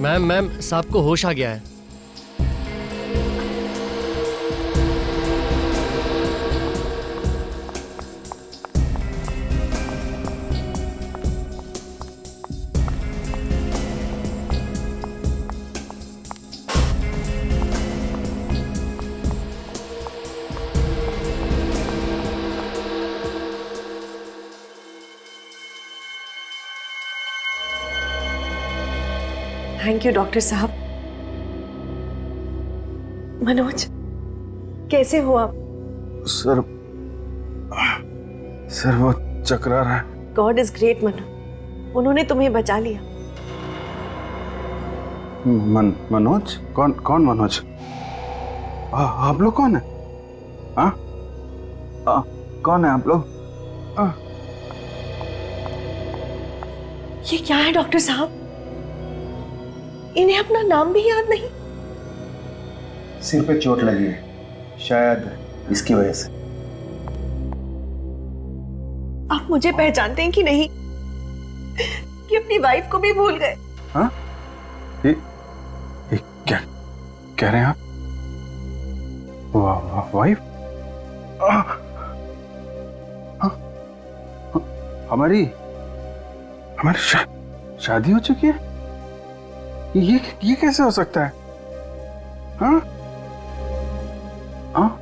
Ma'am साहब को होश आ गया है। थैंक यू डॉक्टर साहब। मनोज, कैसे हो आप? सर वो चकरा रहा है। गॉड इज ग्रेट मनोज, उन्होंने तुम्हें बचा लिया। मनोज? कौन मनोज? आप लोग कौन है? कौन है आप लोग? ये क्या है डॉक्टर साहब? इन्हें अपना नाम भी याद नहीं। सिर पे चोट लगी है, शायद इसकी वजह से। आप मुझे पहचानते हैं कि नहीं? कि अपनी वाइफ को भी भूल गए? हाँ? ये क्या कह रहे हैं आप? वाइफ? हमारी शादी हो चुकी है? ये कैसे हो सकता है? हाँ? हाँ?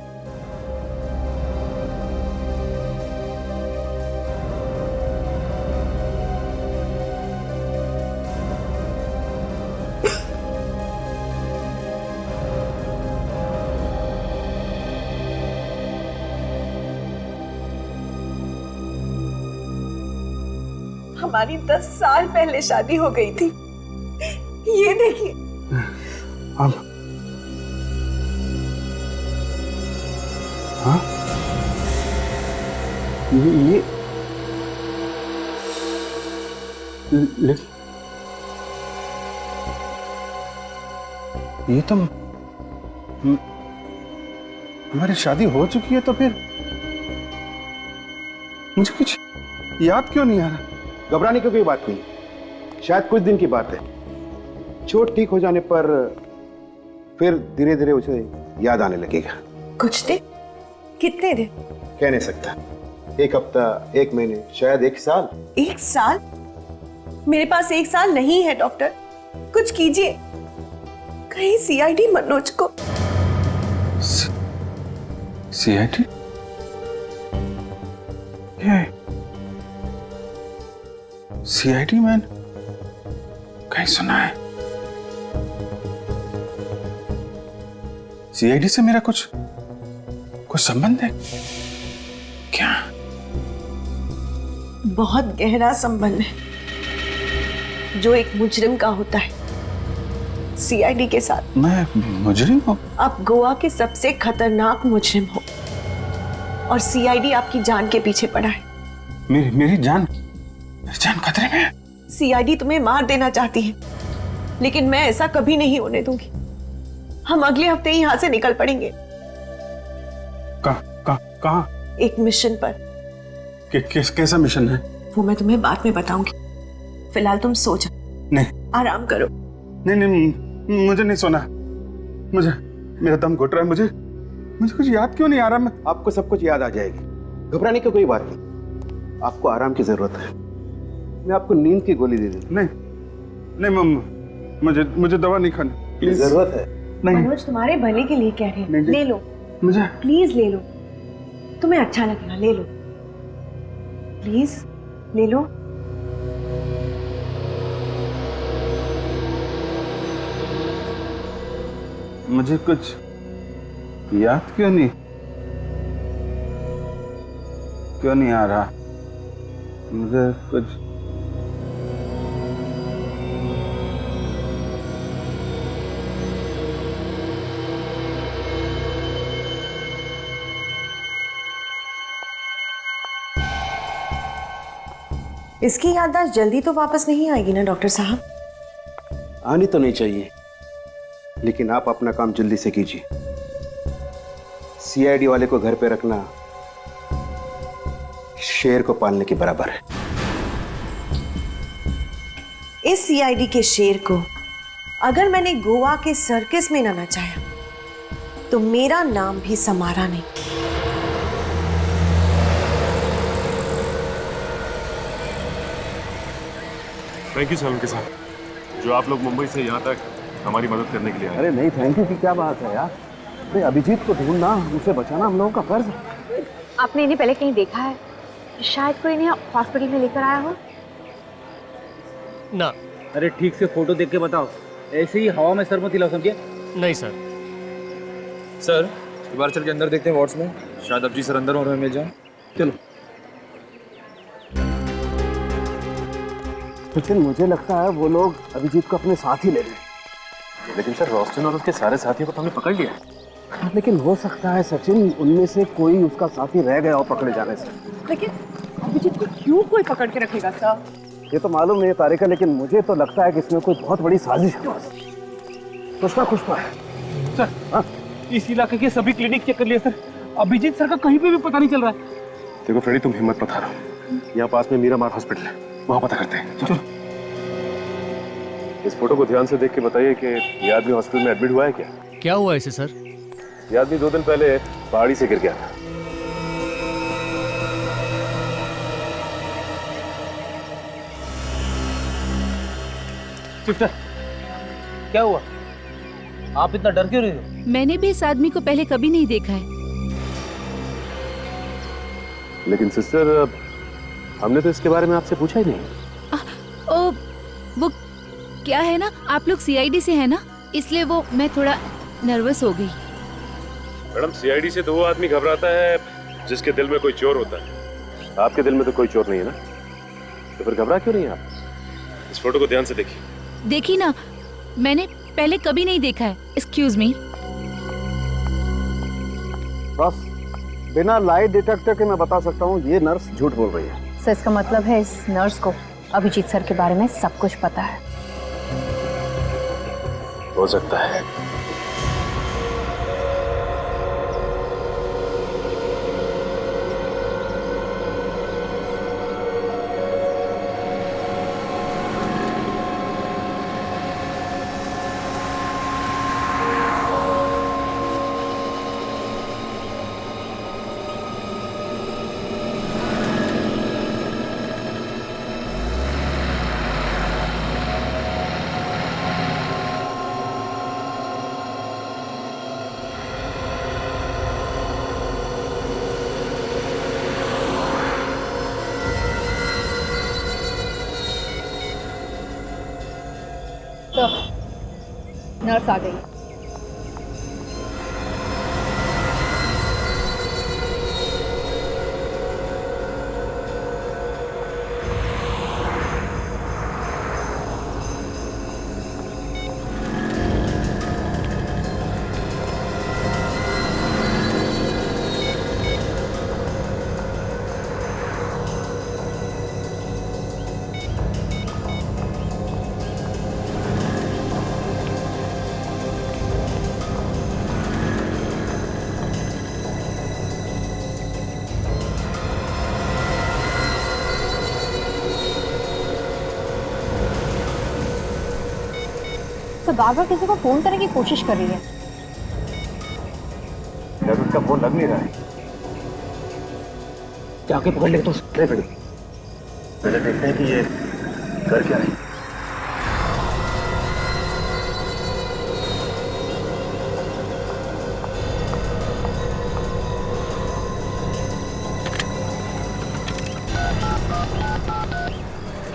हमारी 10 साल पहले शादी हो गई थी। ये देखिए। अब हाँ? ये तो हमारी शादी हो चुकी है, तो फिर मुझे कुछ याद क्यों नहीं आ रहा? घबराने की कोई बात नहीं, शायद कुछ दिन की बात है। चोट ठीक हो जाने पर फिर धीरे धीरे उसे याद आने लगेगा। कुछ दिन? कितने दिन? कह नहीं सकता। 1 हफ्ता, 1 महीने, शायद 1 साल। 1 साल? मेरे पास 1 साल नहीं है डॉक्टर, कुछ कीजिए। कहीं सीआईडी मनोज को। सीआईडी? सीआईडी मैन कहीं सुना है? सीआईडी से मेरा कुछ संबंध है क्या? बहुत गहरा संबंध है जो एक मुजरिम का होता है सीआईडी के साथ। मैं मुजरिम हूँ? आप गोवा के सबसे खतरनाक मुजरिम हो और सीआईडी आपकी जान के पीछे पड़ा है। मेरी जान खतरे में है। सीआईडी तुम्हें मार देना चाहती है, लेकिन मैं ऐसा कभी नहीं होने दूंगी। हम अगले हफ्ते ही यहाँ से निकल पड़ेंगे। कहाँ? एक मिशन पर। कैसा मिशन है? वो मैं तुम्हें बाद में बताऊंगी। फिलहाल तुम सो जाओ। नहीं, आराम करो। नहीं, मुझे नहीं सोना। मेरा दम घुट रहा है। मुझे कुछ याद क्यों नहीं आ रहा? आपको सब कुछ याद आ जाएगी, घबराने की कोई बात नहीं। आपको आराम की जरूरत है। मैं आपको नींद की गोली दे दूं। नहीं, मुझे दवा नहीं खानी, प्लीज। जरूरत है? नहीं। मनोज तुम्हारे भले के लिए कह रहे हैं, ले लो। मुझे प्लीज ले लो, तुम्हें अच्छा लगेगा। ले लो प्लीज, ले लो। मुझे कुछ याद क्यों नहीं आ रहा? मुझे कुछ इसकी याददाश्त जल्दी तो वापस नहीं आएगी ना डॉक्टर साहब? आनी तो नहीं चाहिए, लेकिन आप अपना काम जल्दी से कीजिए। सीआईडी वाले को घर पे रखना शेर को पालने के बराबर है। इस सीआईडी के शेर को अगर मैंने गोवा के सर्कस में ना नचाया तो मेरा नाम भी समारा नहीं। थैंक यू सोलंकी साहब, जो आप लोग मुंबई से यहाँ तक हमारी मदद करने के लिए आए। अरे नहीं, थैंक यू की क्या बात है यार। अरे अभिजीत को ढूंढना, उसे बचाना हम लोगों का फर्ज है। आपने इन्हें पहले कहीं देखा है? शायद कोई इन्हें हॉस्पिटल में लेकर आया हो। ना। अरे ठीक से फोटो देख के बताओ, ऐसे ही हवा में सर मत हिलाओ, समझे? नहीं सर। सर एक बार चल के अंदर देखते हैं वार्ड्स में, शायद अभिजीत सर अंदर और हमें मिल जाए। चलो। सचिन, मुझे लगता है वो लोग अभिजीत को अपने साथ ही ले रहे। लेकिन सर रोस्टन और उसके सारे साथियों को तो हमने पकड़ लिया। लेकिन हो सकता है सचिन, उनमें से कोई उसका साथी रह गया हो पकड़े जाने से। लेकिन अभिजीत को क्यों कोई पकड़ के रखेगा सर? ये तो मालूम नहीं है तारिका, लेकिन मुझे तो लगता है कि इसमें कोई बहुत बड़ी साजिश है। कुछ ना कुछ तो है। सर हाँ? इस इलाके के सभी क्लिनिक चेक कर लिए सर, अभिजीत सर का कहीं पे भी पता नहीं चल रहा है। देखो फ्रेडी, तुम हिम्मत मत हारो, यहाँ पास में मीरामार हॉस्पिटल है, वहाँ पता करते हैं। चलो। इस फोटो को ध्यान से देख के बताइए कि ये आदमी हॉस्पिटल में एडमिट हुआ है क्या? क्या हुआ इसे सर? ये आदमी 2 दिन पहले पहाड़ी से गिर गया था। सिस्टर, क्या हुआ? आप इतना डर क्यों रही हो? मैंने भी इस आदमी को पहले कभी नहीं देखा है। लेकिन सिस्टर, हमने तो इसके बारे में आपसे पूछा ही नहीं। ओ, वो क्या है ना, आप लोग सीआईडी से है ना, इसलिए वो मैं थोड़ा नर्वस हो गई। मैडम, सीआईडी से तो वो आदमी घबराता है जिसके दिल में कोई चोर होता है। आपके दिल में तो कोई चोर नहीं है ना, तो फिर घबरा क्यों नहीं आप? इस फोटो को ध्यान से देखिए। देखी ना, मैंने पहले कभी नहीं देखा है। Excuse me. बस बिना लाइट डिटेक्टर के मैं बता सकता हूँ ये नर्स झूठ बोल रही है। सर इसका मतलब है इस नर्स को अभिजीत सर के बारे में सब कुछ पता है। हो सकता है। तो नर्स आ गई। तो बार बार किसी को फोन करने की कोशिश कर रही है। यार उसका फोन लग नहीं रहा है। जाके पकड़ ले तो। पहले देखते हैं कि ये कर क्या है।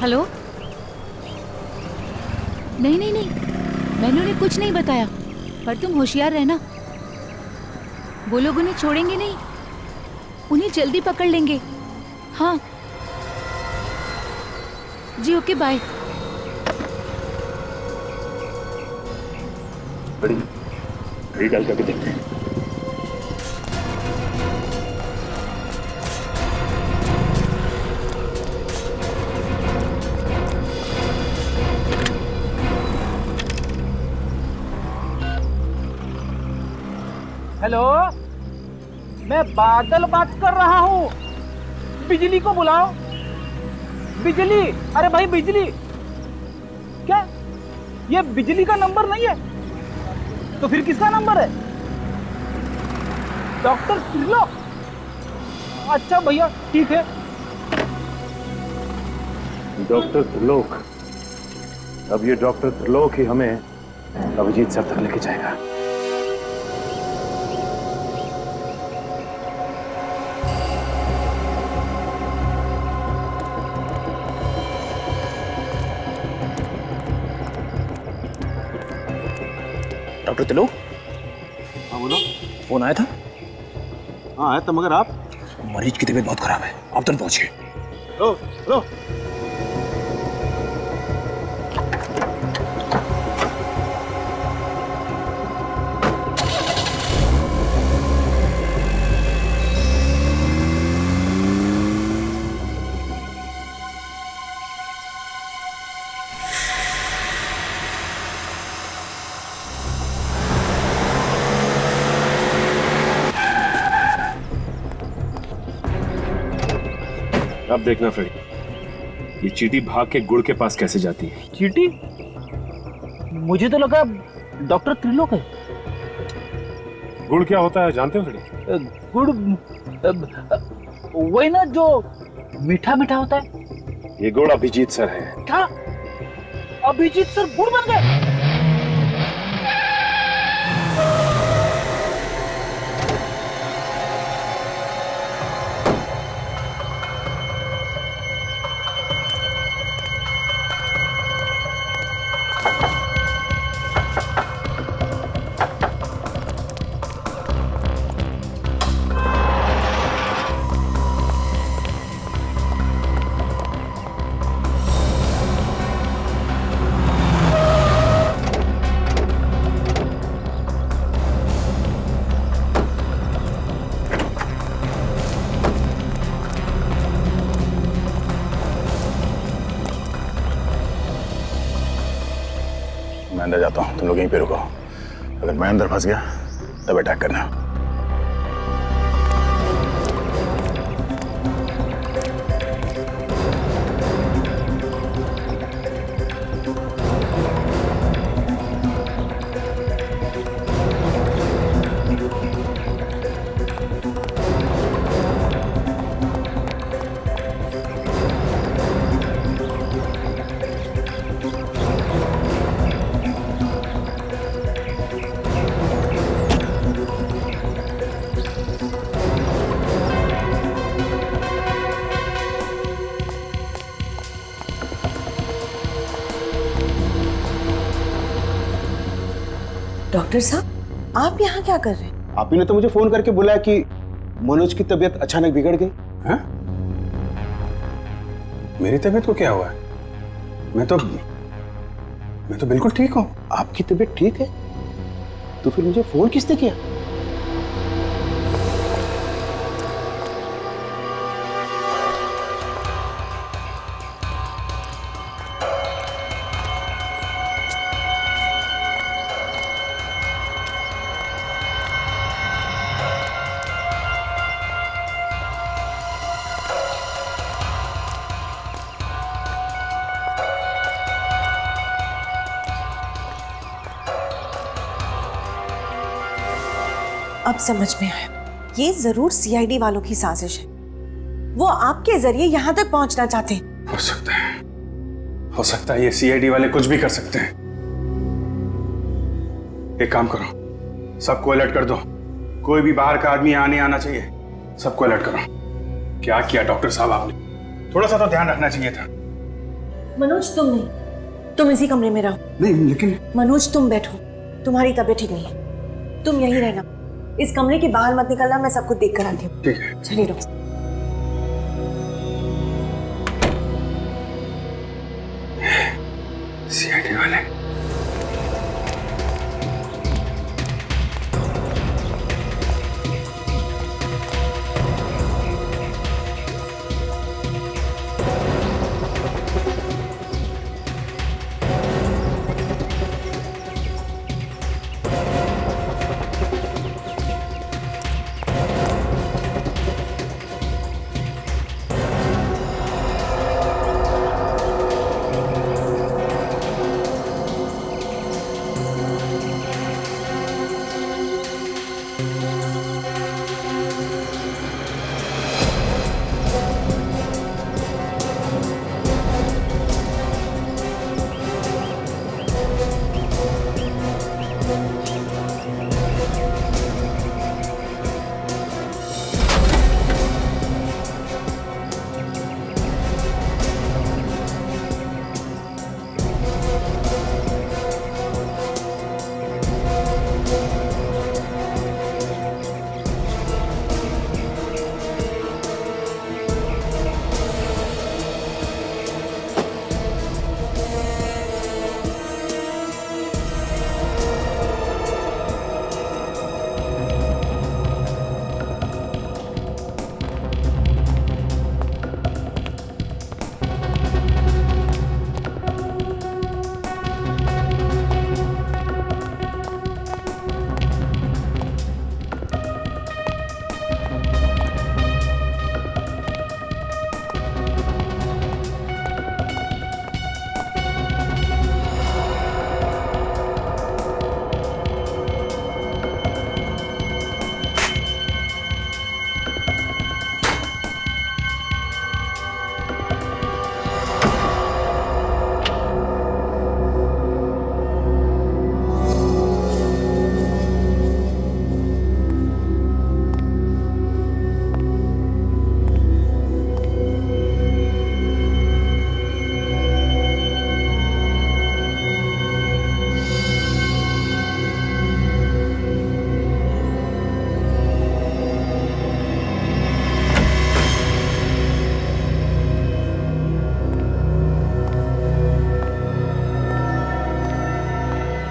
हेलो? नहीं नहीं नहीं, मैंने उन्हें कुछ नहीं बताया, पर तुम होशियार रहना। वो लोग उन्हें छोड़ेंगे नहीं, उन्हें जल्दी पकड़ लेंगे। हाँ जी, ओके बाय। बड़ी डाल करके देखते हैं। हेलो, मैं बादल बात कर रहा हूँ। बिजली को बुलाओ। बिजली, अरे भाई बिजली। क्या ये बिजली का नंबर नहीं है, तो फिर किसका नंबर है? डॉक्टर त्रिलोक? अच्छा भैया ठीक है। डॉक्टर त्रिलोक? अब ये डॉक्टर त्रिलोक ही हमें अभिजीत सर तक लेके जाएगा। डॉक्टर त्रिलोक, हाँ बोलो। फोन आया था? हाँ आया था, मगर आप? मरीज की तबीयत बहुत खराब है, आप तुरंत पहुंचिए। रो रो। अब देखना फ्रेडी, ये चींटी भाग के गुड़ के पास कैसे जाती है। चीटी? मुझे तो लगा डॉक्टर त्रिलोक है। गुड़ क्या होता है जानते हो फ्रेडी? गुड़ वही ना जो मीठा मीठा होता है। ये गुड़ अभिजीत सर है। क्या अभिजीत सर गुड़ बन गए? मैं अंदर जाता हूँ, तुम लोग यहीं पे रुको। अगर मैं अंदर फंस गया तब अटैक करना। डॉक्टर साहब, आप यहाँ क्या कर रहे हैं? आप ही ने तो मुझे फोन करके बुलाया कि मनोज की तबीयत अचानक बिगड़ गई। हैं? मेरी तबीयत को क्या हुआ है? मैं तो बिल्कुल ठीक हूँ। आपकी तबीयत ठीक है? तो फिर मुझे फोन किसने किया? अब समझ में आया, ये जरूर सीआईडी वालों की साजिश है। वो आपके जरिए यहाँ तक पहुंचना चाहते हैं। हो सकता है ये सीआईडी वाले कुछ भी कर सकते हैं। एक काम करो, सबको अलर्ट कर दो। कोई भी बाहर का आदमी आने आना चाहिए। सबको अलर्ट करो। क्या किया डॉक्टर साहब आपने? थोड़ा सा तो ध्यान रखना चाहिए था। मनोज तुम नहीं, तुम इसी कमरे में रहो। नहीं लेकिन मनोज तुम बैठो, तुम्हारी तबीयत ठीक नहीं है, तुम यहीं रहना। इस कमरे के बाहर मत निकलना, मैं सब कुछ देख कर आती हूँ। ठीक है। चलिए डॉक्टर। सीआईडी वाले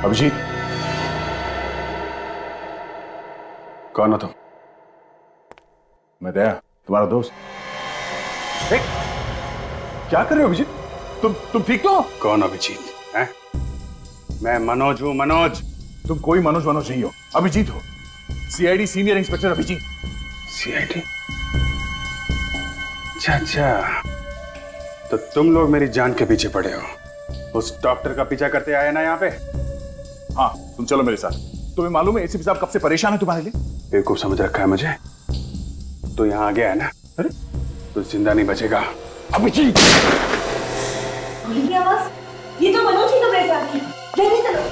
अभिजीत, कौन हो तुम? मैं दया, तुम्हारा दोस्त। क्या कर रहे हो अभिजीत? तुम ठीक तो हो? कौन अभिजीत है? मैं मनोज हूं, मनोज। तुम कोई मनोज नहीं हो, अभिजीत हो। CID senior inspector Abhijeet. CID? अच्छा, तो तुम लोग मेरी जान के पीछे पड़े हो। उस डॉक्टर का पीछा करते आए ना यहाँ पे? हाँ, तुम चलो मेरे साथ। तुम्हें मालूम है एसीपी साहब कब से परेशान है तुम्हारे लिए? बेवकूफ समझ रखा है मुझे। तो यहाँ आ गया है ना? अरे तो जिंदा नहीं बचेगा। अभिजीत! ये आवाज, ये तो मनोज ही कमरे से आ रही है। जल्दी चलो,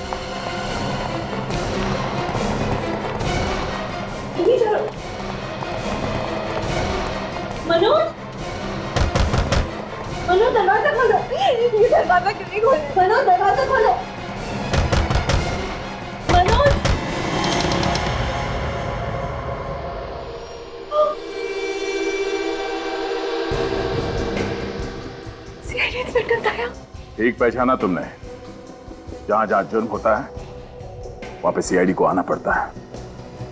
जल्दी चलो। मनोज, मनोज दरवाजा खोलो। ये दरवाजा क्यों नहीं खोल? मनोज दरवाजा खोलो। मनोज, सीआईडी इंस्पेक्टर दया। ठीक पहचाना तुमने। जहां जहां जुर्म होता है वहां पे सीआईडी को आना पड़ता है।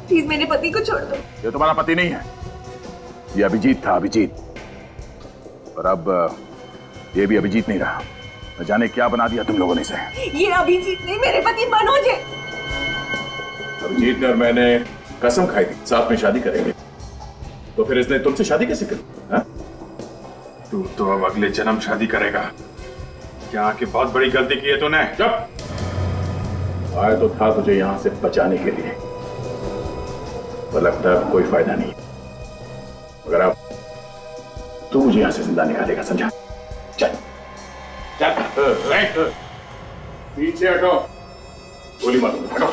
प्लीज मेरे पति को छोड़ दो। ये तुम्हारा पति नहीं है, ये अभिजीत था, अभिजीत। और अब ये भी अभिजीत नहीं रहा। न जाने क्या बना दिया तुम लोगों ने इसे। ये अभिजीत नहीं, मेरे पति मनोज है। अभिजीत ने और मैंने कसम खाई थी साथ में शादी करेंगे, तो फिर इसने तुमसे शादी कैसे करी? हाँ? तू तो अब अगले जन्म शादी करेगा। यहाँ की बहुत बड़ी गलती की है तूने। चुप! आया तो था तुझे यहां से बचाने के लिए, पर लगता है कोई फायदा नहीं। अगर अब तू मुझे यहां से जिंदा निकालेगा, समझा? चल चल, पीछे हटो, गोली मारो, हटो।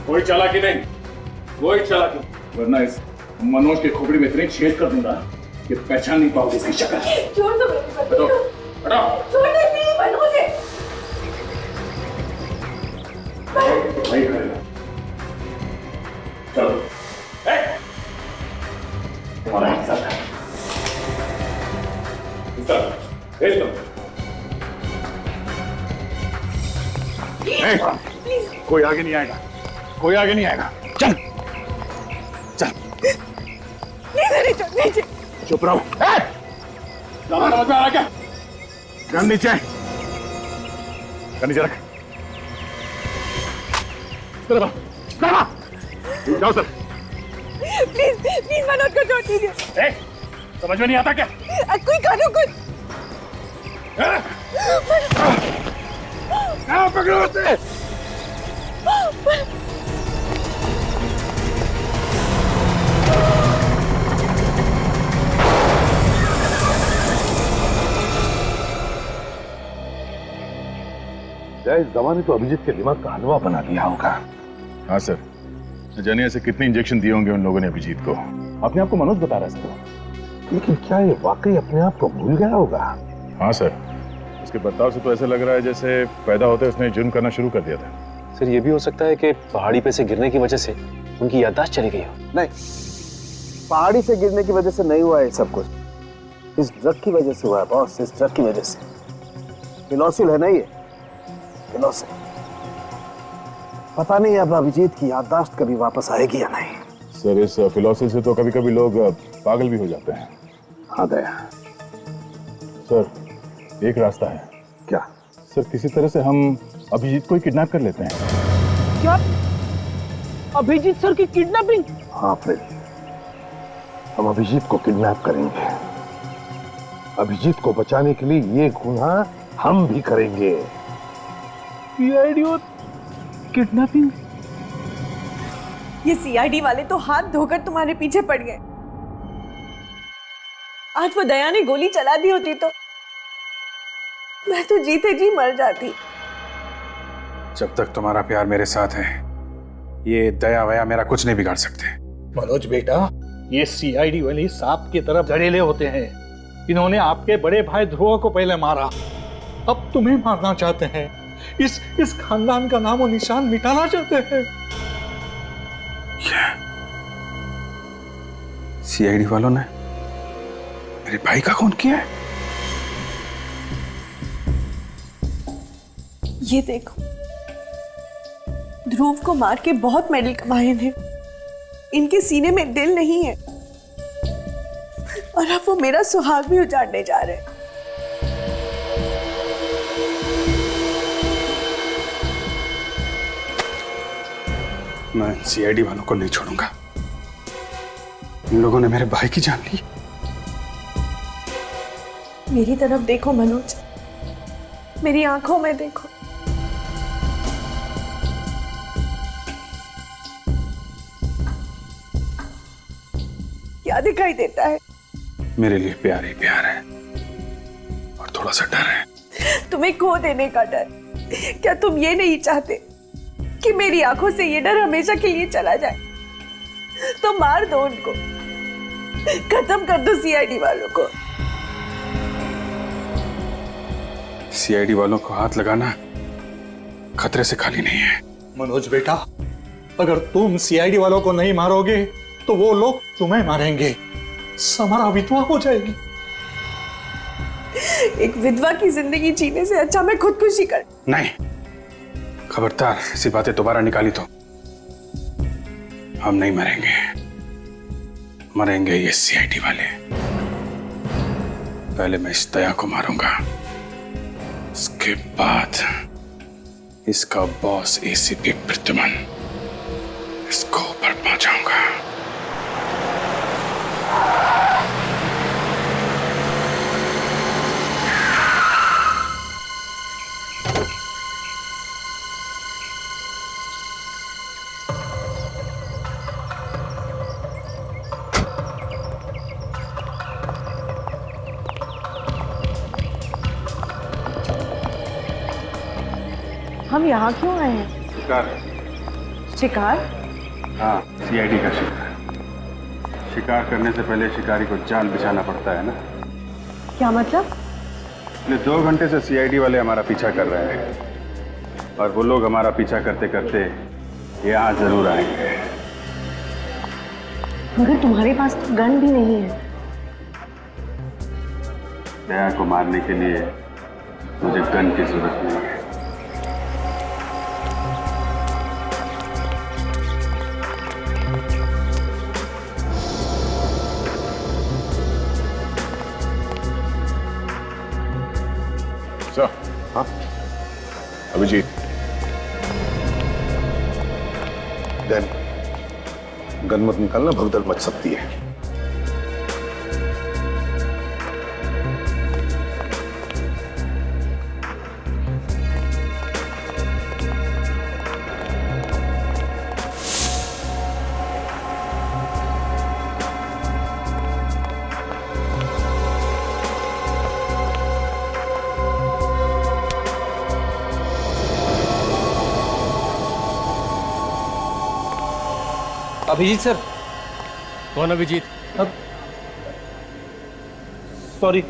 कोई चालाकी नहीं, कोई चालाकी, वरना इस मनोज के खोपड़ी में इतने छेद कर दूंगा कि पहचान नहीं पाओगे इसकी शक्ल। छोड़ दो मेरे पति को। हटो, छोड़ दो, प्लीज। मनोज है। नहीं करेगा। चलो, तुम्हारा हिस्सा था। हिस्सा, भेज दो। कोई आगे नहीं आएगा, कोई आगे नहीं आएगा। चल चल, नीचे। चुप रहो। समझ में आ रहा क्या? गन नीचे, गन नीचे रख। जाओ सर। प्लीज मनोज को छोड़ दीजिए। समझ में नहीं आता क्या? कोई करो कुछ। पकड़ो उसे। इस दवा ने तो अभिजीत के दिमाग का हलवा बना दिया होगा। हाँ सर, न जाने ऐसे कितने इंजेक्शन दिए होंगे उन लोगों ने अभिजीत को। अपने आप को मनोज बता रहा है सर। लेकिन क्या ये वाकई अपने आप को भूल गया होगा? हाँ सर, उसके बर्ताव से तो ऐसा लग रहा है जैसे पैदा होते उसने जुर्म करना शुरू कर दिया था। सर ये भी हो सकता है कि पहाड़ी पे से गिरने की वजह से उनकी याददाश्त चली गई हो। नहीं, पहाड़ी से गिरने की वजह से नहीं हुआ है सब कुछ। इस ड्रग की वजह से हुआ है बॉस, इस ड्रग की वजह से। फिनोसिल है ना ये, फिनोसिल। पता नहीं अब अभिजीत की याददाश्त कभी वापस आएगी या नहीं। सर इस फिलॉसफी से तो कभी कभी लोग पागल भी हो जाते हैं। हाँ दया। सर एक रास्ता है। क्या? सर किसी तरह से हम अभिजीत को ही किडनैप कर लेते हैं। क्या? अभिजीत सर की किडनैपिंग? हाँ फ्रेड, हम अभिजीत को किडनैप करेंगे। अभिजीत को बचाने के लिए ये गुनाह हम भी करेंगे। सीआईडी और किडनैपिंग? ये सीआईडी वाले तो हाथ धोकर तुम्हारे पीछे पड़ गए। आज वो दया ने गोली चला दी होती तो मैं तो जीते जी मर जाती। जब तक तुम्हारा प्यार मेरे साथ है, ये दया वया मेरा कुछ नहीं बिगाड़ सकते। मनोज बेटा, ये सीआईडी वाले सांप की तरफ जहरीले होते हैं। इन्होंने आपके बड़े भाई ध्रुव को पहले मारा, अब तुम्हें मारना चाहते हैं। इस खानदान का नामो निशान मिटाना चाहते हैं। सीआईडी वालों ने मेरे भाई का खून किया है? ये देखो, ध्रुव को मार के बहुत मेडल कमाए हैं, इनके सीने में दिल नहीं है और अब वो मेरा सुहाग भी उजाड़ने जा रहे हैं। मैं सीआईडी वालों को नहीं छोड़ूंगा। इन लोगों ने मेरे भाई की जान ली। मेरी तरफ देखो मनोज, मेरी आंखों में देखो। क्या दिखाई देता है? मेरे लिए प्यार ही प्यार है और थोड़ा सा डर है। तुम्हें खो देने का डर। क्या तुम ये नहीं चाहते कि मेरी आंखों से ये डर हमेशा के लिए चला जाए? तो मार दो उनको, खत्म कर दो सीआईडी वालों को। सीआईडी वालों को हाथ लगाना खतरे से खाली नहीं है। मनोज बेटा, अगर तुम सीआईडी वालों को नहीं मारोगे तो वो लोग तुम्हें मारेंगे, समारा विधवा हो जाएगी। एक विधवा की जिंदगी जीने से अच्छा मैं खुदकुशी कर। नहीं, खबरदार ऐसी बातें दोबारा निकाली तो हम नहीं मरेंगे, मरेंगे ये सीआईडी वाले। पहले मैं इस दया को मारूंगा, उसके बाद इसका बॉस एसीपी प्रद्युमन, इसको ऊपर पहुंचाऊंगा। हम यहाँ क्यों आए हैं? शिकार। शिकार? हाँ, सीआईडी का शिकार। शिकार करने से पहले शिकारी को जाल बिछाना पड़ता है ना। क्या मतलब? पिछले 2 घंटे से सीआईडी वाले हमारा पीछा कर रहे हैं और वो लोग हमारा पीछा करते करते यहाँ जरूर आएंगे। मगर तुम्हारे पास तो गन भी नहीं है। दया को मारने के लिए मुझे गन की जरूरत नहीं है। हाँ अभिजीत, देन गन मत निकालना, भगदड़ मच सकती है। अभिजीत सर। कौन अभिजीत? अब सॉरी।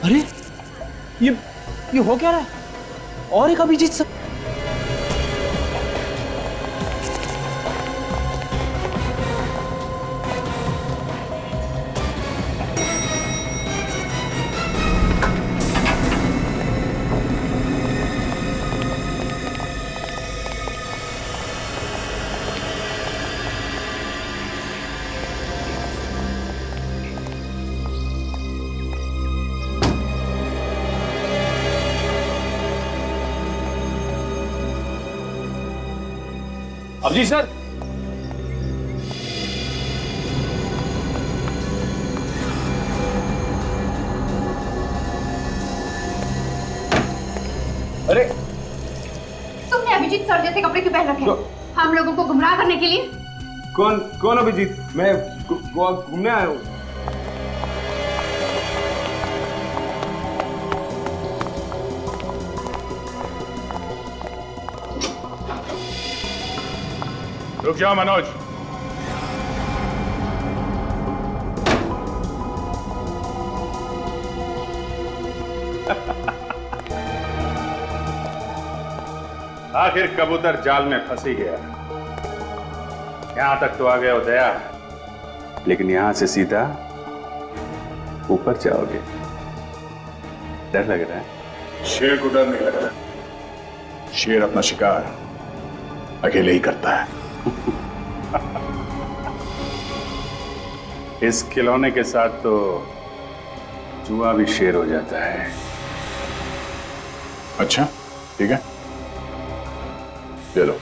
अरे ये हो क्या रहा है? और एक अभिजीत सर। अभिजीत सर। अरे तुमने अभिजीत सर जैसे कपड़े क्यों पहन रखे हैं? हम लोगों को गुमराह करने के लिए? कौन अभिजीत? मैं घूमने आया हूँ। रुक जाओ मनोज। आखिर कबूतर जाल में फंस ही गया। यहां तक तो आ गया हो दया, लेकिन यहां से सीधा ऊपर जाओगे? डर लग रहा है? शेर को डर नहीं लगता। शेर अपना शिकार अकेले ही करता है। इस खिलौने के साथ तो जुआ भी शेर हो जाता है। अच्छा ठीक है, ले लो।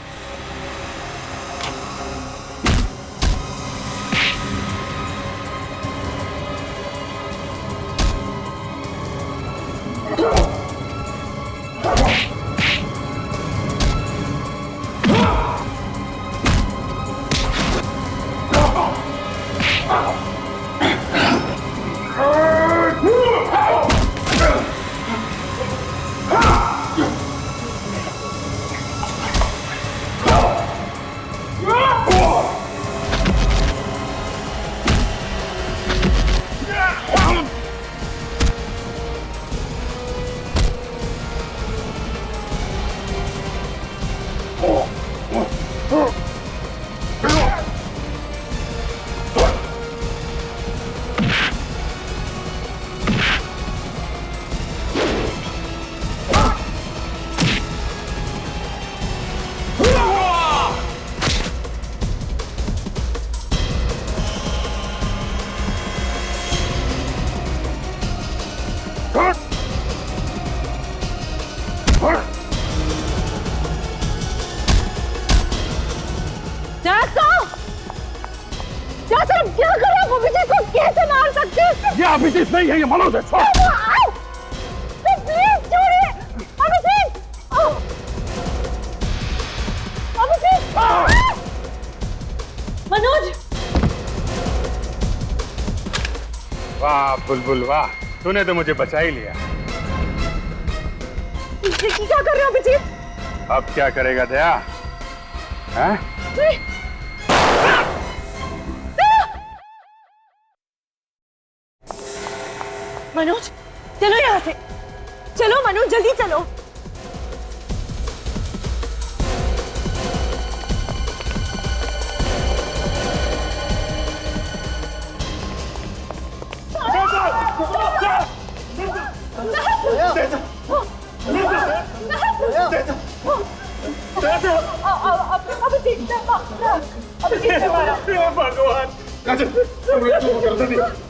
ये अभिजीत नहीं है, ये मनोज है। छोड़। प्लीज छोड़िए अभिजीत। अभिजीत मनोज। वाह बुलबुल वाह, तूने तो मुझे बचा ही लिया। क्या कर रहे हो अभिजीत? अब क्या करेगा दया? हैं? मनोज चलो यहाँ से, चलो मनोज जल्दी चलो।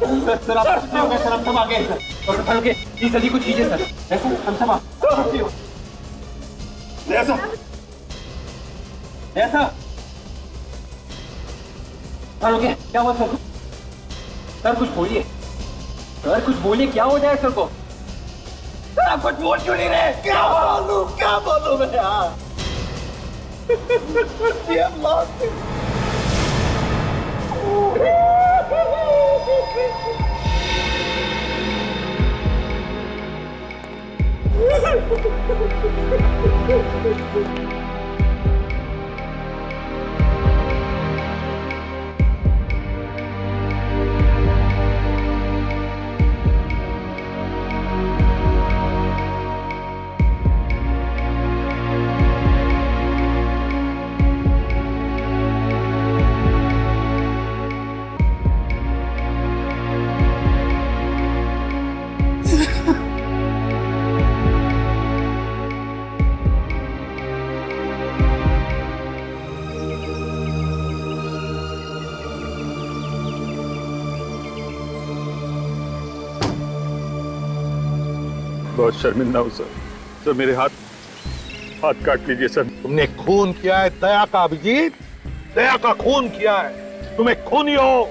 भगवान सर आप कुछ नहीं होगा सर, हम सब आ गए सर। डॉक्टर साहब के प्लीज जल्दी कुछ कीजिए सर। ऐसा हम सब ऐसा ऐसा सर। ओके क्या हुआ सर? सर कुछ बोलिए सर, कुछ बोलिए क्या हो जाए सर को? सर आप कुछ बोल क्यों नहीं रहे? क्या बोलूं मैं यार? बहुत शर्मिंदा हूँ सर। सर मेरे हाथ काट लीजिए सर। तुमने खून किया है दया का अभिजीत, दया का खून किया है। तुम एक खूनी हो।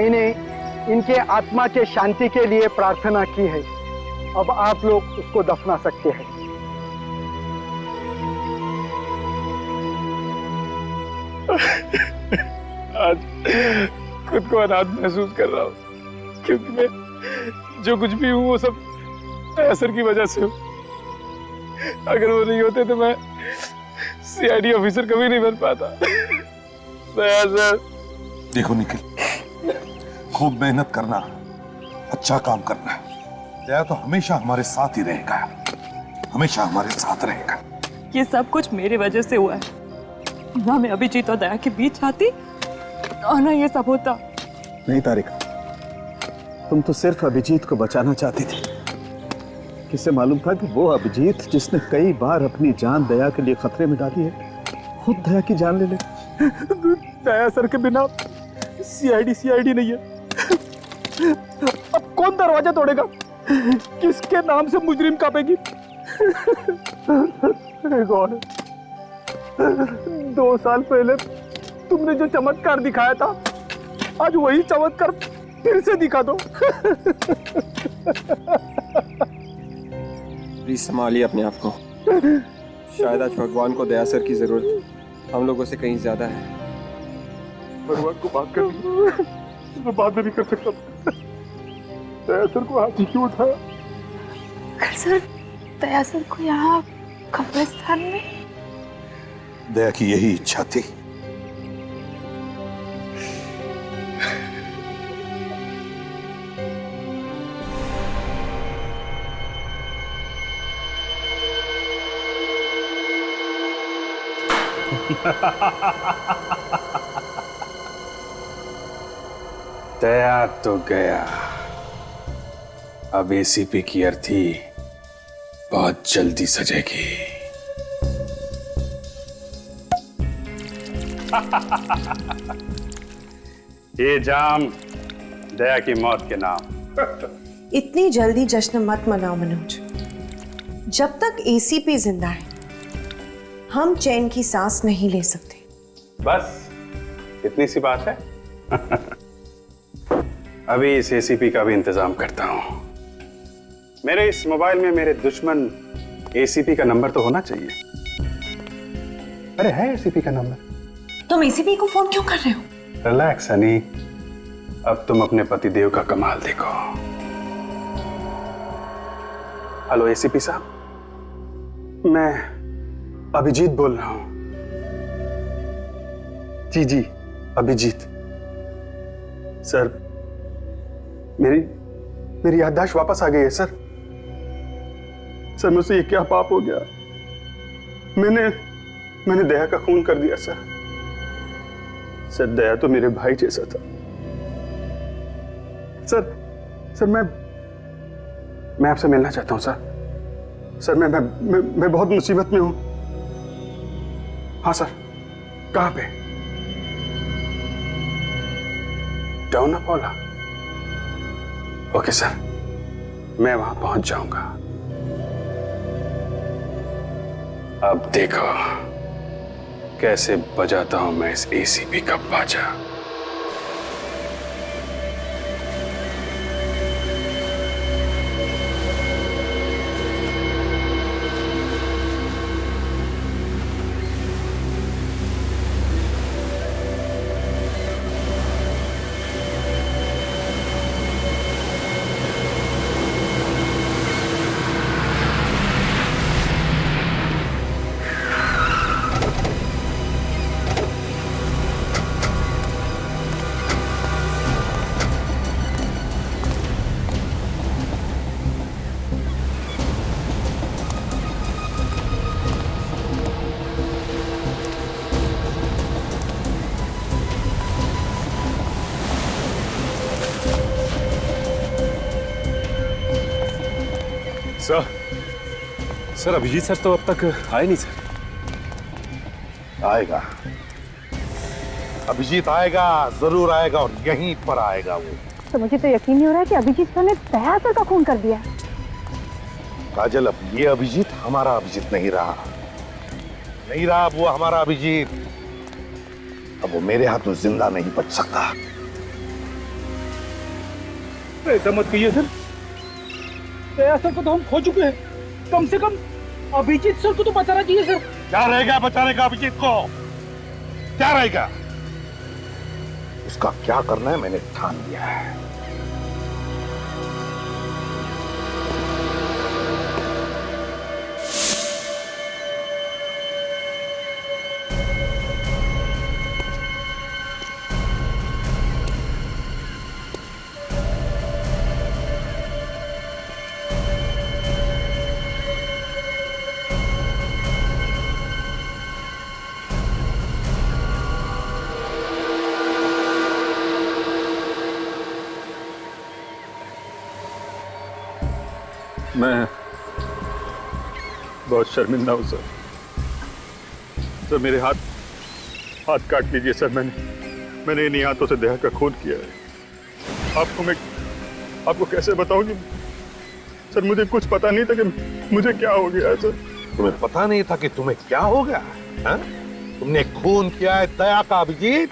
मैंने इनके आत्मा के शांति के लिए प्रार्थना की है। अब आप लोग उसको दफना सकते हैं। आज खुद को अनाथ महसूस कर रहा हूँ, क्योंकि मैं जो कुछ भी हूँ वो सब असर की वजह से हूँ। अगर वो नहीं होते तो मैं सीआईडी ऑफिसर कभी नहीं बन पाता। सर देखो निखिल, खूब मेहनत करना, अच्छा काम करना। दया तो हमेशा हमारे साथ ही रहेगा, हमेशा हमारे साथ रहेगा। ये सब कुछ मेरे वजह से हुआ है। ना मैं अभिजीत और दया के बीच आती और ना ये सब होता। नहीं तारिका, तुम तो सिर्फ अभिजीत को बचाना चाहती थी। किसे मालूम था कि वो अभिजीत जिसने कई बार अपनी जान दया के लिए खतरे में डाली है, खुद दया की जान ले ले। दया सर के बिना सीआईडी नहीं है। अब कौन दरवाजा तोड़ेगा? किसके नाम से मुजरिम कांपेगी? गॉड, 2 साल पहले तुमने जो चमत्कार दिखाया था, आज वही चमत्कार फिर से दिखा दो। प्लीज संभालिए अपने आप को। शायद आज भगवान को दया सर की जरूरत हम लोगों से कहीं ज्यादा है। भगवान को बात करनी, मैं बात भी नहीं कर सकता। दया सर को हाथ ही क्यों उठाया? सर, दया सर को यहाँ कब्रिस्तान में? दया की यही इच्छा थी। दया तो गया, अब एसीपी की अर्थी बहुत जल्दी सजेगी। ये जाम दया की मौत के नाम। इतनी जल्दी जश्न मत मनाओ मनोज। जब तक एसीपी जिंदा है, हम चैन की सांस नहीं ले सकते। बस इतनी सी बात है। अभी इस एसीपी का भी इंतजाम करता हूं। मेरे इस मोबाइल में मेरे दुश्मन एसीपी का नंबर तो होना चाहिए। अरे है एसीपी का नंबर। तुम एसीपी को फोन क्यों कर रहे हो? रिलैक्स हनी, अब तुम अपने पतिदेव का कमाल देखो। हेलो एसीपी साहब, मैं अभिजीत बोल रहा हूं। जी अभिजीत। सर, मेरी याददाश्त वापस आ गई है सर। सर, मुझसे ये क्या पाप हो गया? मैंने दया का खून कर दिया सर। सर, दया तो मेरे भाई जैसा था। सर मैं आपसे मिलना चाहता हूं सर। सर, मैं बहुत मुसीबत में हूं। हाँ सर, कहां पे? डाउन अपोला। ओके सर, मैं वहां पहुंच जाऊंगा। अब देखो कैसे बजाता हूं मैं इस एसीपी का बाजा। सर अभिजीत सर तो अब तक आए नहीं सर। आएगा, अभिजीत आएगा, जरूर आएगा, और यहीं पर आएगा वो। तो मुझे तो यकीन नहीं हो रहा है कि अभिजीत सर ने दया सर का खून कर दिया। काजल, अब ये अभिजीत हमारा अभिजीत नहीं रहा। अब वो हमारा अभिजीत। अब वो मेरे हाथ में जिंदा नहीं बच सकता। ऐसा मत कहिए सर, दया सर को तो हम खो चुके हैं। कम से कम अभिजीत सर को तो बचाना चाहिए सर। क्या रहेगा बचाने का अभिजीत को? क्या रहेगा? उसका क्या करना है मैंने ठान लिया है। मैं बहुत शर्मिंदा हूँ सर। सर मेरे हाथ काट लीजिए सर। मैंने इन्हीं हाथों से दया का खून किया है। आपको कैसे बताऊं कि सर मुझे कुछ पता नहीं था कि मुझे क्या हो गया है सर। तुम्हें पता नहीं था कि तुम्हें क्या हो गया है? तुमने खून किया है दया का अभिजीत,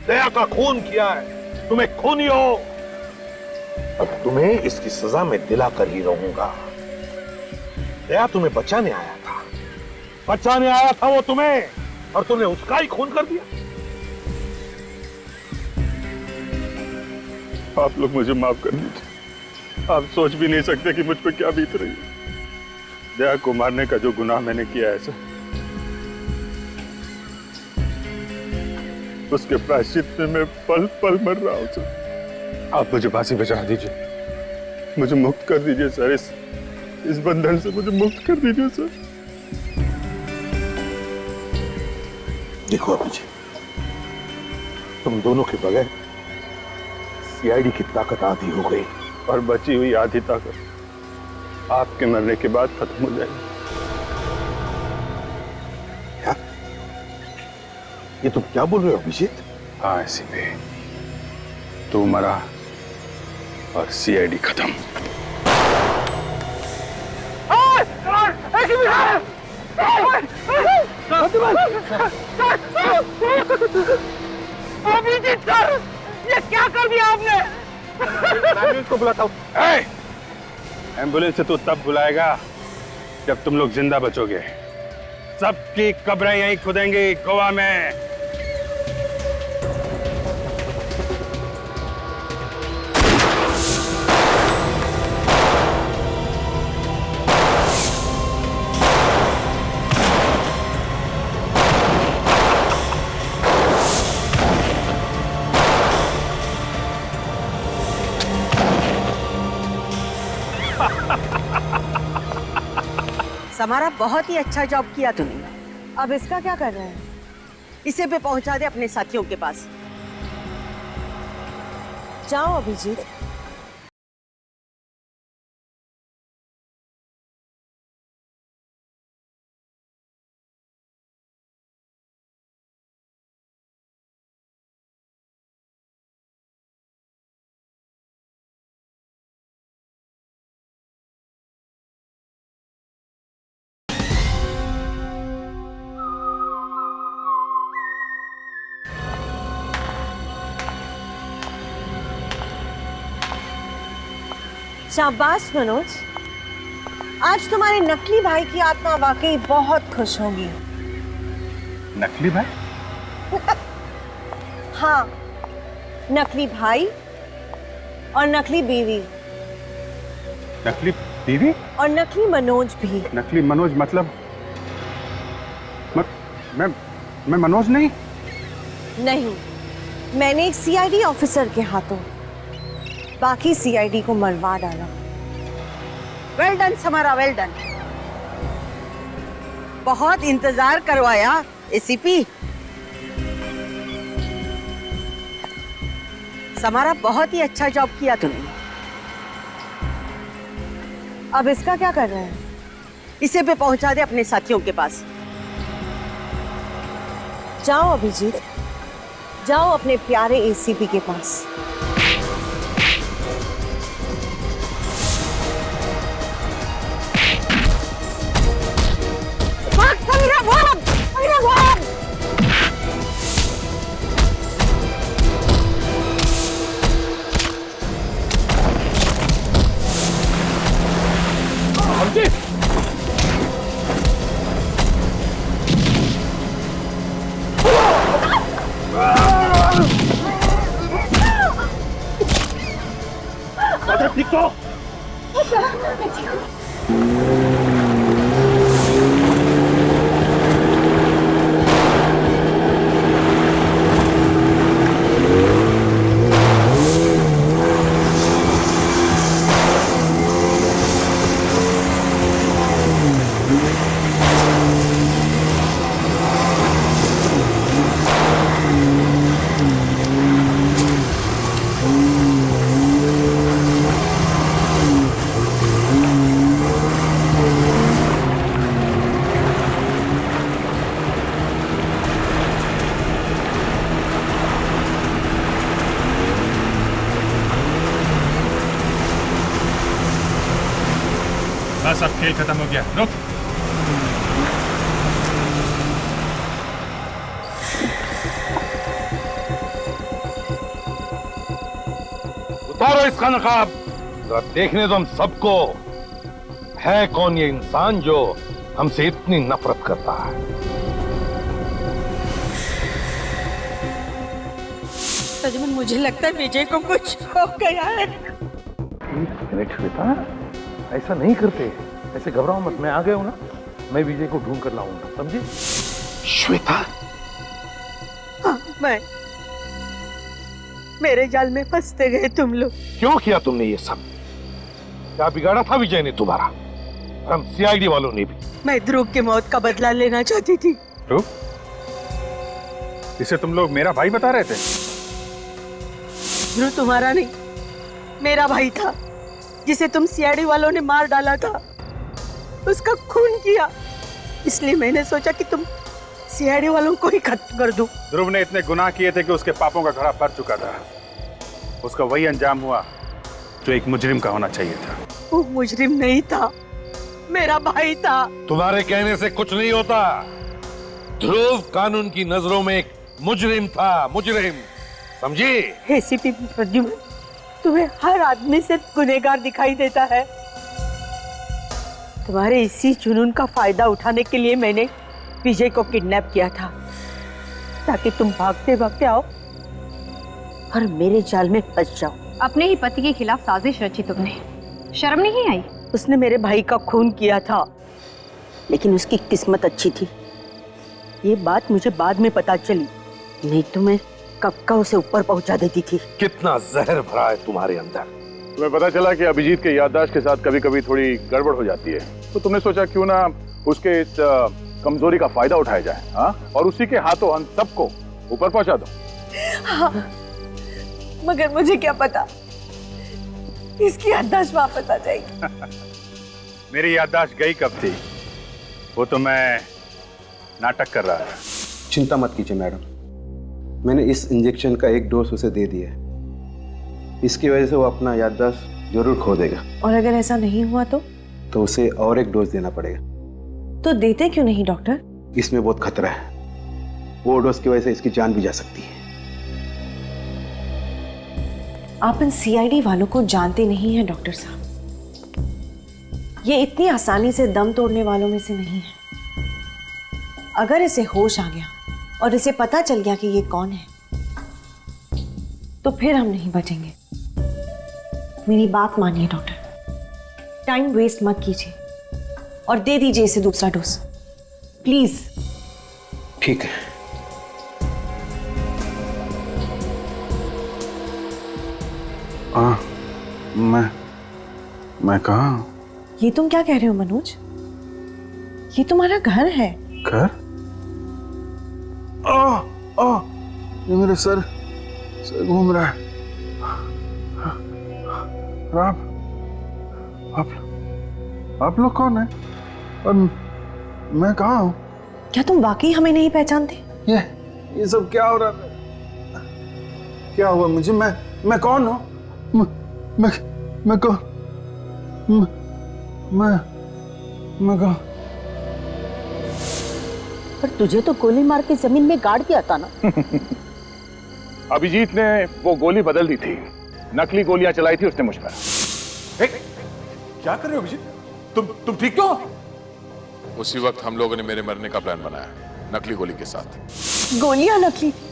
दया का खून किया है। तुम्हें खूनी हो। अब तुम्हें इसकी सजा मैं दिलाकर ही रहूंगा। दया तुम्हें बचाने आया था, बचाने आया था वो तुम्हें, और तुमने उसका ही खून कर दिया। आप लोग मुझे माफ कर दीजिए। आप सोच भी नहीं सकते कि मुझ पर क्या बीत रही है। दया को मारने का जो गुनाह मैंने किया है सर, उसके प्रायश्चित में मैं पल पल मर रहा हूं सर। आप मुझे फांसी पे चढ़ा दीजिए, मुझे मुक्त कर दीजिए सर। इस बंधन से मुझे मुक्त कर दीजिए सर। देखो अभिजीत, तुम दोनों के बगैर सीआईडी की ताकत आधी हो गई, और बची हुई आधी ताकत आपके मरने के बाद खत्म हो जाएगी। क्या? ये तुम क्या बोल रहे हो अभिजीत? हाँ एसीपी, तू मरा और सीआईडी खत्म। अभिजीत सर, ये क्या कर दिया आपने? एम्बुलेंस को बुलाता हूँ। एम्बुलेंस से तू तब बुलाएगा जब तुम लोग जिंदा बचोगे। सबकी कब्रें यहीं खुदेंगी गोवा में। समारा, बहुत ही अच्छा जॉब किया तूने। अब इसका क्या कर रहे हैं? इसे भी पहुंचा दे अपने साथियों के पास। जाओ अभिजीत। शाबाश मनोज, आज तुम्हारे नकली भाई की आत्मा वाकई बहुत खुश होगी। नकली भाई? हाँ, नकली भाई और नकली बीवी। नकली बीवी? और नकली मनोज भी। नकली मनोज मतलब? मैं मनोज नहीं? नहीं, मैंने एक सीआईडी ऑफिसर के हाथों बाकी सीआईडी को मरवा डाला। Well done Samara, well done. बहुत इंतजार करवाया एसीपी। समारा, बहुत ही अच्छा जॉब किया तूने। अब इसका क्या कर रहे हैं? इसे भी पहुंचा दे अपने साथियों के पास। जाओ अभिजीत, जाओ अपने प्यारे एसीपी के पास। बस अब खेल खत्म हो गया, रुक। उतारो इसका नकाब, जरा देखने दो हम सबको, है कौन ये इंसान जो हमसे इतनी नफरत करता है। सजमन, मुझे लगता है विजय को कुछ हो गया है। श्वेता, ऐसा नहीं करते, ऐसे घबराओ मत, मैं आ गया हूं ना, मैं विजय को ढूंढ कर लाऊंगा, समझे? श्वेता, हाँ, मैं मेरे जाल में फंसते गए तुम लोग। क्यों किया तुमने ये सब? क्या बिगाड़ा था विजय ने तुम्हारा? हम सीआईडी वालों ने भी। मैं ध्रुव की मौत का बदला लेना चाहती थी। ध्रुव? इसे तुम लोग मेरा भाई बता रहे थे? ध्रुव तुम्हारा नहीं, मेरा भाई था, जिसे तुम सीआईडी वालों ने मार डाला था, उसका खून किया। इसलिए मैंने सोचा कि तुम सीआईडी वालों को ही खत्म कर दो। ध्रुव ने इतने गुनाह किए थे कि उसके पापों का घड़ा भर चुका था। उसका वही अंजाम हुआ जो एक मुजरिम का होना चाहिए था। वो मुजरिम नहीं था, मेरा भाई था। तुम्हारे कहने से कुछ नहीं होता। ध्रुव कानून की नजरों में एक मुजरिम था, मुजरिम, समझी? एसीपी प्रद्युम्न, तुम्हें हर आदमी सिर्फ गुनहगार दिखाई देता है। तुम्हारे इसी जुनून का फायदा उठाने के लिए मैंने विजय को किडनैप किया था, ताकि तुम भागते भागते आओ और मेरे जाल में फंस जाओ। अपने ही पति के खिलाफ साजिश रची तुमने, शर्म नहीं आई? उसने मेरे भाई का खून किया था, लेकिन उसकी किस्मत अच्छी थी। ये बात मुझे बाद में पता चली, नहीं तो मैं कब का उसे ऊपर पहुंचा देती थी। कितना जहर भरा है तुम्हारे अंदर। तुम्हें पता चला कि अभिजीत के याददाश्त के साथ कभी कभी थोड़ी गड़बड़ हो जाती है, तो तुमने सोचा क्यों ना उसके इस कमजोरी का फायदा उठाया जाए, हाँ? और उसी के हाथों हम सबको ऊपर पहुंचा दो। हाँ, मगर मुझे क्या पता इसकी याददाश्त वापस आ जाएगी। मेरी याददाश्त गई कब थी? वो तो मैं नाटक कर रहा था। चिंता मत कीजिए मैडम, मैंने इस इंजेक्शन का एक डोज उसे दे दिया है। इसकी वजह से वो अपना याददाश्त जरूर खो देगा। और अगर ऐसा नहीं हुआ तो उसे और एक डोज देना पड़ेगा। तो देते क्यों नहीं डॉक्टर? इसमें बहुत खतरा है, वो डोज की वजह से इसकी जान भी जा सकती है। आप इन सीआईडी वालों को जानते नहीं हैं डॉक्टर साहब, ये इतनी आसानी से दम तोड़ने वालों में से नहीं है। अगर इसे होश आ गया और इसे पता चल गया कि ये कौन है, तो फिर हम नहीं बचेंगे। मेरी बात मानिए डॉक्टर, टाइम वेस्ट मत कीजिए और दे दीजिए इसे दूसरा डोज, प्लीज। ठीक है। मैं कहाँ हूँ? ये तुम क्या कह रहे हो मनोज? ये तुम्हारा घर है। घर? ये मेरे सर घूम रहा है। आप लोग कौन है और मैं कहाँ हूँ? क्या तुम वाकई हमें नहीं पहचानते? ये सब क्या हो रहा है? क्या हुआ मुझे? मैं कौन हूँ? मैं कौन? मैं कौन? पर तुझे तो गोली मार के जमीन में गाड़ दिया था ना। अभिजीत ने वो गोली बदल दी थी, नकली गोलियां चलाई थी उसने मुझ पर। क्या कर रहे हो अभिजीत? तुम ठीक तो? उसी वक्त हम लोगों ने मेरे मरने का प्लान बनाया, नकली गोली के साथ। गोलियां नकली थी,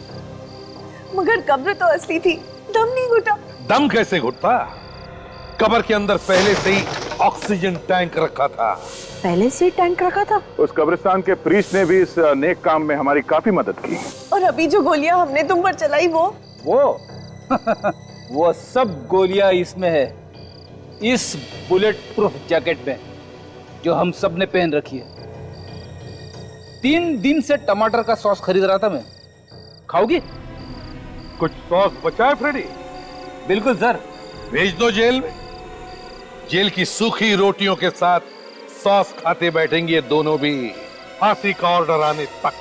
मगर कब्र तो असली थी। दम नहीं घुटा। दम कैसे घुटता? कब्र के अंदर पहले से ही ऑक्सीजन टैंक रखा था। पहले से टैंक रखा था? उस कब्रिस्तान के प्रीस्ट ने भी इस नेक काम में हमारी काफी मदद की। और अभी जो गोलियां हमने तुम पर चलाई वो वो सब गोलियां इसमें है, इस बुलेट प्रूफ जैकेट में जो हम सब ने पहन रखी है। 3 दिन से टमाटर का सॉस खरीद रहा था मैं, खाओगी? कुछ सॉस बचा है फ्रेडी? बिल्कुल सर। भेज दो जेल में। जेल की सूखी रोटियों के साथ सॉस खाते बैठेंगे ये दोनों भी, फांसी का ऑर्डर आने तक।